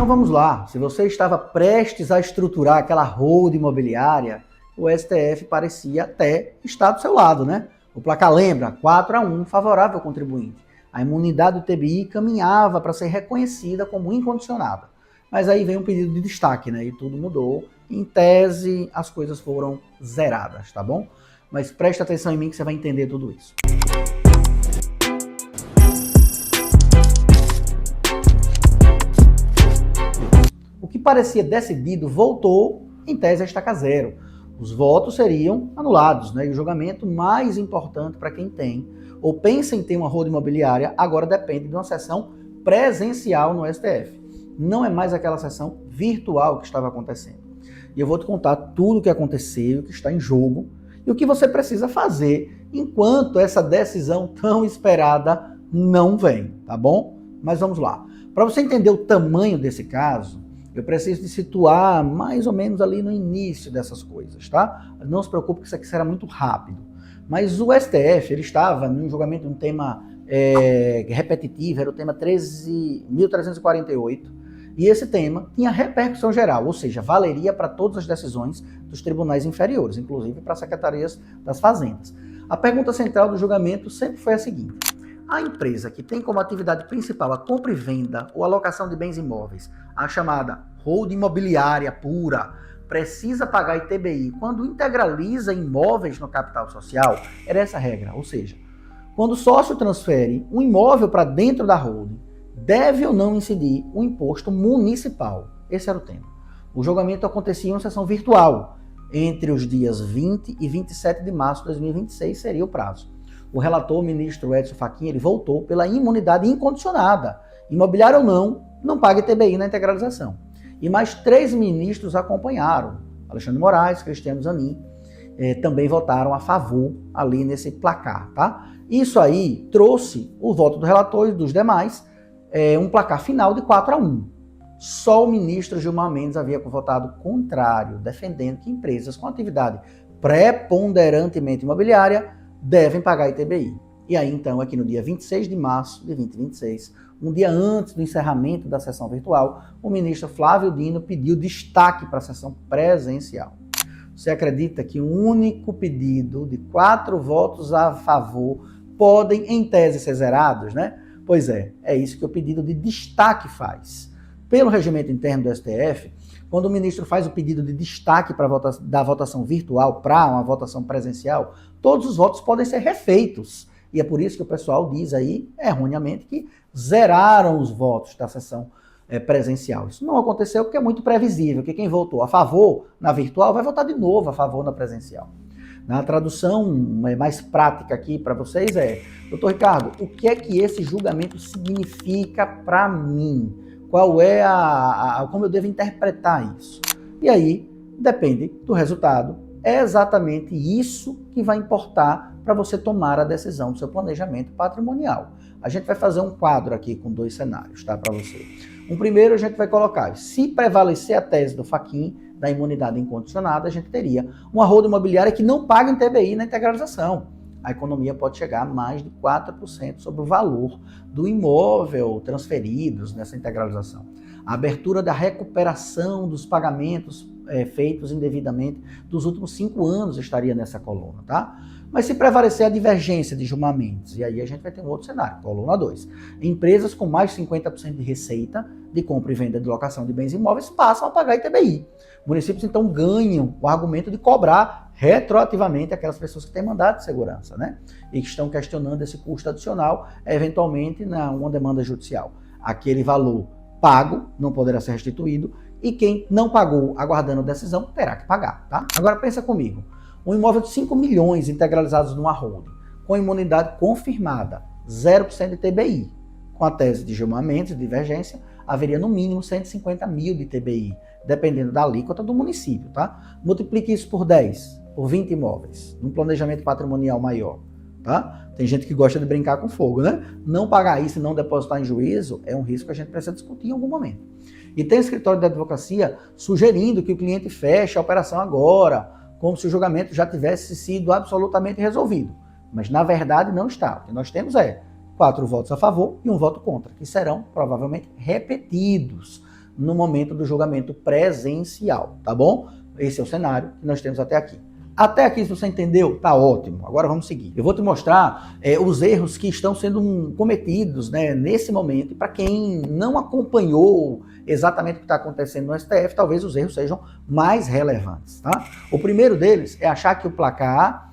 Então vamos lá, se você estava prestes a estruturar aquela hold imobiliária, o STF parecia até estar do seu lado, né? O placar lembra, 4-1, favorável ao contribuinte. A imunidade do TBI caminhava para ser reconhecida como incondicionada. Mas aí vem um pedido de destaque, né? E tudo mudou. Em tese, as coisas foram zeradas, tá bom? Mas preste atenção em mim que você vai entender tudo isso. O que parecia decidido voltou, em tese, a estaca zero. Os votos seriam anulados, né? E o julgamento mais importante para quem tem ou pensa em ter uma hold imobiliária agora depende de uma sessão presencial no STF. Não é mais aquela sessão virtual que estava acontecendo. E eu vou te contar tudo o que aconteceu, o que está em jogo e o que você precisa fazer enquanto essa decisão tão esperada não vem, tá bom? Mas vamos lá. Para você entender o tamanho desse caso, eu preciso te situar mais ou menos ali no início dessas coisas, tá? Não se preocupe que isso aqui será muito rápido. Mas o STF, ele estava num julgamento de um tema repetitivo, era o tema 13.348, e esse tema tinha repercussão geral, ou seja, valeria para todas as decisões dos tribunais inferiores, inclusive para as secretarias das fazendas. A pergunta central do julgamento sempre foi a seguinte: a empresa que tem como atividade principal a compra e venda ou alocação de bens imóveis, a chamada hold imobiliária pura, precisa pagar ITBI quando integraliza imóveis no capital social? Era essa a regra, ou seja, quando o sócio transfere um imóvel para dentro da holding, deve ou não incidir o imposto municipal? Esse era o tema. O julgamento acontecia em uma sessão virtual, entre os dias 20 e 27 de março de 2026 seria o prazo. O relator, o ministro Edson Fachin, ele voltou pela imunidade incondicionada. Imobiliário ou não, não paga ITBI na integralização. E mais 3 ministros acompanharam. Alexandre Moraes, Cristiano Zanin, também votaram a favor ali nesse placar, tá? Isso aí trouxe o voto do relator e dos demais, um placar final de 4-1. Só o ministro Gilmar Mendes havia votado contrário, defendendo que empresas com atividade preponderantemente imobiliária devem pagar ITBI. E aí, então, aqui no dia 26 de março de 2026, um dia antes do encerramento da sessão virtual, o ministro Flávio Dino pediu destaque para a sessão presencial. Você acredita que um único pedido de 4 votos a favor podem, em tese, ser zerados, né? Pois é isso que o pedido de destaque faz. Pelo regimento interno do STF, quando o ministro faz o pedido de destaque da votação virtual para uma votação presencial, todos os votos podem ser refeitos. E é por isso que o pessoal diz aí, erroneamente, que zeraram os votos da sessão presencial. Isso não aconteceu porque é muito previsível, que quem votou a favor na virtual vai votar de novo a favor na presencial. Na tradução mais prática aqui para vocês doutor Ricardo, o que é que esse julgamento significa para mim? Qual é como eu devo interpretar isso? E aí, depende do resultado. É exatamente isso que vai importar para você tomar a decisão do seu planejamento patrimonial. A gente vai fazer um quadro aqui com 2 cenários, tá, para você. Um primeiro a gente vai colocar, se prevalecer a tese do Fachin, da imunidade incondicionada, a gente teria uma hold imobiliária que não paga ITBI na integralização. A economia pode chegar a mais de 4% sobre o valor do imóvel transferidos nessa integralização. A abertura da recuperação dos pagamentos feitos indevidamente dos últimos 5 anos estaria nessa coluna, tá? Mas se prevalecer a divergência de Gilmar Mendes, e aí a gente vai ter um outro cenário, coluna 2. Empresas com mais de 50% de receita de compra e venda de locação de bens imóveis passam a pagar ITBI. Municípios, então, ganham o argumento de cobrar retroativamente aquelas pessoas que têm mandado de segurança, né? E que estão questionando esse custo adicional, eventualmente, uma demanda judicial. Aquele valor pago não poderá ser restituído e quem não pagou aguardando a decisão terá que pagar, tá? Agora pensa comigo. Um imóvel de 5 milhões integralizados numa holding, com imunidade confirmada, 0% de ITBI. Com a tese de Gilmar Mendes, de divergência, haveria no mínimo 150 mil de ITBI, dependendo da alíquota do município, tá? Multiplique isso por 10, por 20 imóveis, num planejamento patrimonial maior, tá? Tem gente que gosta de brincar com fogo, né? Não pagar isso e não depositar em juízo é um risco que a gente precisa discutir em algum momento. E tem escritório de advocacia sugerindo que o cliente feche a operação agora, como se o julgamento já tivesse sido absolutamente resolvido. Mas, na verdade, não está. O que nós temos 4 votos a favor e 1 voto contra, que serão provavelmente repetidos no momento do julgamento presencial, tá bom? Esse é o cenário que nós temos até aqui. Até aqui, se você entendeu, tá ótimo. Agora vamos seguir. Eu vou te mostrar os erros que estão sendo cometidos, né, nesse momento. E para quem não acompanhou exatamente o que está acontecendo no STF, talvez os erros sejam mais relevantes. Tá? O primeiro deles é achar que o placar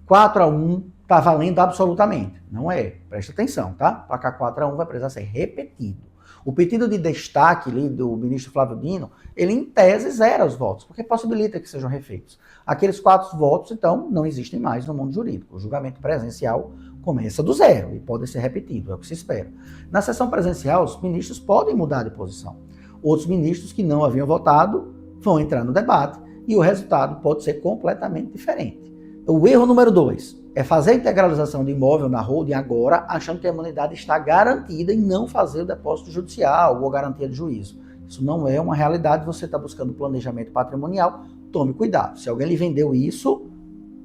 4-1 está valendo absolutamente. Não é. Presta atenção, tá? Placar 4-1 vai precisar ser repetido. O pedido de destaque ali do ministro Flávio Dino, ele em tese zera os votos, porque possibilita que sejam refeitos. Aqueles 4 votos, então, não existem mais no mundo jurídico. O julgamento presencial começa do zero e pode ser repetido, é o que se espera. Na sessão presencial, os ministros podem mudar de posição. Outros ministros que não haviam votado vão entrar no debate e o resultado pode ser completamente diferente. O erro número 2 é fazer a integralização do imóvel na holding agora, achando que a imunidade está garantida e não fazer o depósito judicial ou garantia de juízo. Isso não é uma realidade, você está buscando planejamento patrimonial, tome cuidado. Se alguém lhe vendeu isso,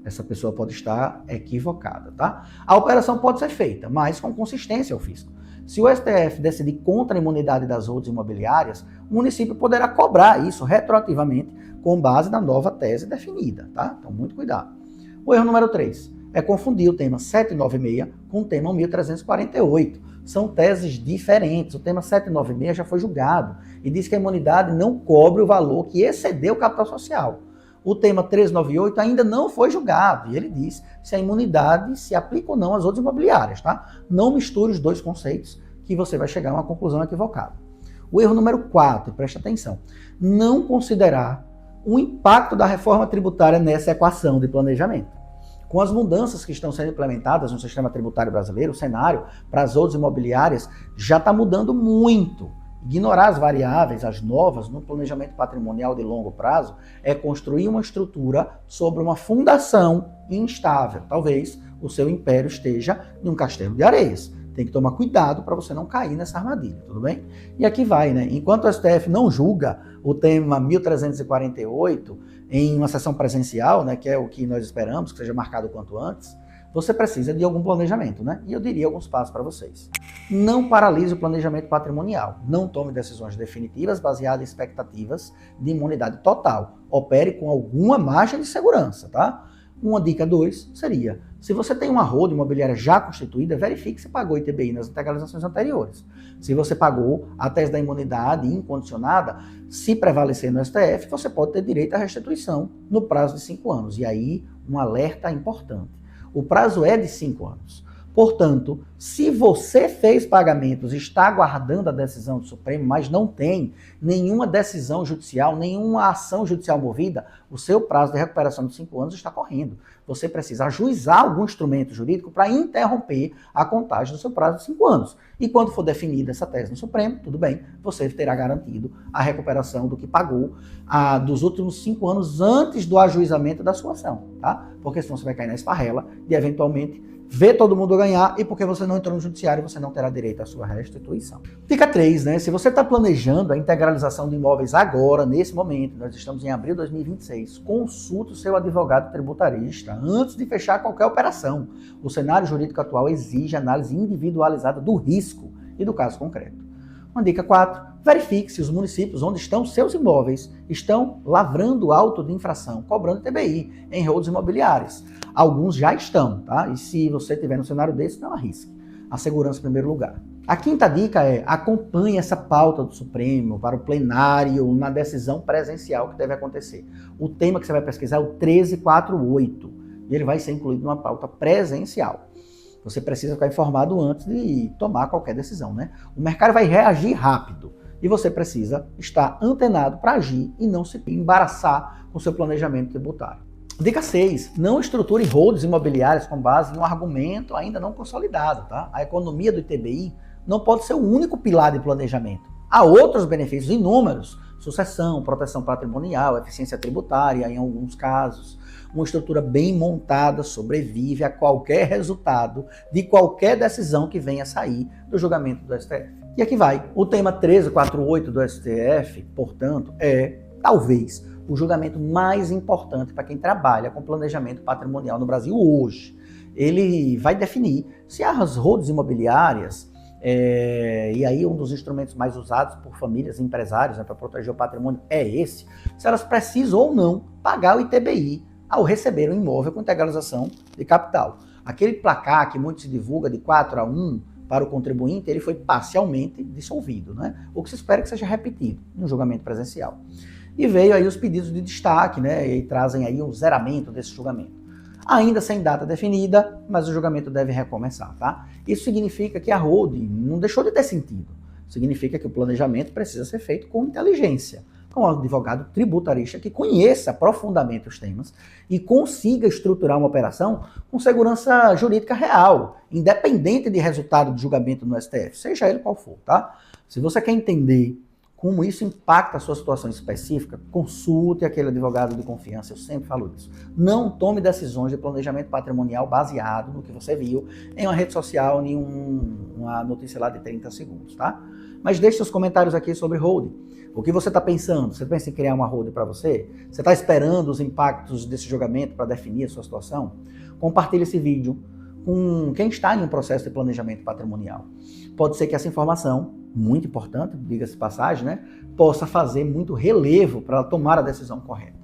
essa pessoa pode estar equivocada, tá? A operação pode ser feita, mas com consistência ao fisco. Se o STF decidir contra a imunidade das holdings imobiliárias, o município poderá cobrar isso retroativamente com base na nova tese definida, tá? Então, muito cuidado. O erro número 3 é confundir o tema 796 com o tema 1348. São teses diferentes. O tema 796 já foi julgado e diz que a imunidade não cobre o valor que excedeu o capital social. O tema 1398 ainda não foi julgado e ele diz se a imunidade se aplica ou não às outras imobiliárias, tá? Não misture os dois conceitos que você vai chegar a uma conclusão equivocada. O erro número 4, preste atenção, não considerar o impacto da reforma tributária nessa equação de planejamento. Com as mudanças que estão sendo implementadas no sistema tributário brasileiro, o cenário para as outras imobiliárias já está mudando muito. Ignorar as variáveis, as novas, no planejamento patrimonial de longo prazo, é construir uma estrutura sobre uma fundação instável. Talvez o seu império esteja em um castelo de areias. Tem que tomar cuidado para você não cair nessa armadilha, tudo bem? E aqui vai, né? Enquanto o STF não julga o tema 1348 em uma sessão presencial, né, que é o que nós esperamos, que seja marcado o quanto antes, você precisa de algum planejamento, né? E eu diria alguns passos para vocês. Não paralise o planejamento patrimonial. Não tome decisões definitivas baseadas em expectativas de imunidade total. Opere com alguma margem de segurança, tá? Uma dica 2 seria, se você tem uma holding imobiliária já constituída, verifique se pagou ITBI nas integralizações anteriores. Se você pagou a tese da imunidade incondicionada, se prevalecer no STF, você pode ter direito à restituição no prazo de 5 anos. E aí, um alerta importante. O prazo é de 5 anos. Portanto, se você fez pagamentos e está aguardando a decisão do Supremo, mas não tem nenhuma decisão judicial, nenhuma ação judicial movida, o seu prazo de recuperação de 5 anos está correndo. Você precisa ajuizar algum instrumento jurídico para interromper a contagem do seu prazo de 5 anos. E quando for definida essa tese no Supremo, tudo bem, você terá garantido a recuperação do que pagou dos últimos 5 anos antes do ajuizamento da sua ação, tá? Porque senão você vai cair na esparrela de eventualmente ver todo mundo ganhar e porque você não entrou no judiciário, você não terá direito à sua restituição. Dica 3, né? Se você está planejando a integralização de imóveis agora, nesse momento, nós estamos em abril de 2026, consulte o seu advogado tributarista antes de fechar qualquer operação. O cenário jurídico atual exige análise individualizada do risco e do caso concreto. Uma dica 4, verifique se os municípios onde estão seus imóveis estão lavrando auto de infração, cobrando ITBI em holdings imobiliárias. Alguns já estão, tá? E se você estiver no cenário desse, não arrisque. A segurança em primeiro lugar. A quinta dica é, acompanhe essa pauta do Supremo para o plenário na decisão presencial que deve acontecer. O tema que você vai pesquisar é o 1348 e ele vai ser incluído numa pauta presencial. Você precisa ficar informado antes de tomar qualquer decisão, né? O mercado vai reagir rápido e você precisa estar antenado para agir e não se embaraçar com seu planejamento tributário. Dica 6. Não estruture holdings imobiliárias com base em um argumento ainda não consolidado, tá? A economia do ITBI não pode ser o único pilar de planejamento. Há outros benefícios inúmeros, sucessão, proteção patrimonial, eficiência tributária em alguns casos. Uma estrutura bem montada sobrevive a qualquer resultado de qualquer decisão que venha a sair do julgamento do STF. E aqui vai. O tema 1348 do STF, portanto, é, talvez, o julgamento mais importante para quem trabalha com planejamento patrimonial no Brasil hoje. Ele vai definir se as holdings imobiliárias e aí um dos instrumentos mais usados por famílias e empresários, né, para proteger o patrimônio é esse, se elas precisam ou não pagar o ITBI ao receber um imóvel com integralização de capital. Aquele placar que muito se divulga de 4-1 para o contribuinte, ele foi parcialmente dissolvido, né? O que se espera que seja repetido no julgamento presencial. E veio aí os pedidos de destaque, né? E trazem aí um zeramento desse julgamento. Ainda sem data definida, mas o julgamento deve recomeçar, tá? Isso significa que a holding não deixou de ter sentido. Significa que o planejamento precisa ser feito com inteligência, com um advogado tributarista que conheça profundamente os temas e consiga estruturar uma operação com segurança jurídica real, independente de resultado de julgamento no STF, seja ele qual for, tá? Se você quer entender como isso impacta a sua situação específica, consulte aquele advogado de confiança, eu sempre falo isso. Não tome decisões de planejamento patrimonial baseado no que você viu em uma rede social, em uma notícia lá de 30 segundos, tá? Mas deixe seus comentários aqui sobre holding. O que você está pensando? Você pensa em criar uma holding para você? Você está esperando os impactos desse julgamento para definir a sua situação? Compartilhe esse vídeo com quem está em um processo de planejamento patrimonial. Pode ser que essa informação, muito importante, diga-se de passagem, né, possa fazer muito relevo para tomar a decisão correta.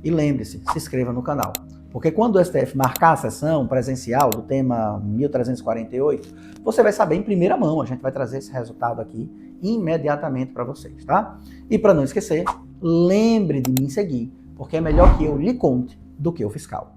E lembre-se, se inscreva no canal, porque quando o STF marcar a sessão presencial do tema 1348, você vai saber em primeira mão, a gente vai trazer esse resultado aqui imediatamente para vocês, tá? E para não esquecer, lembre de me seguir, porque é melhor que eu lhe conte do que o fiscal.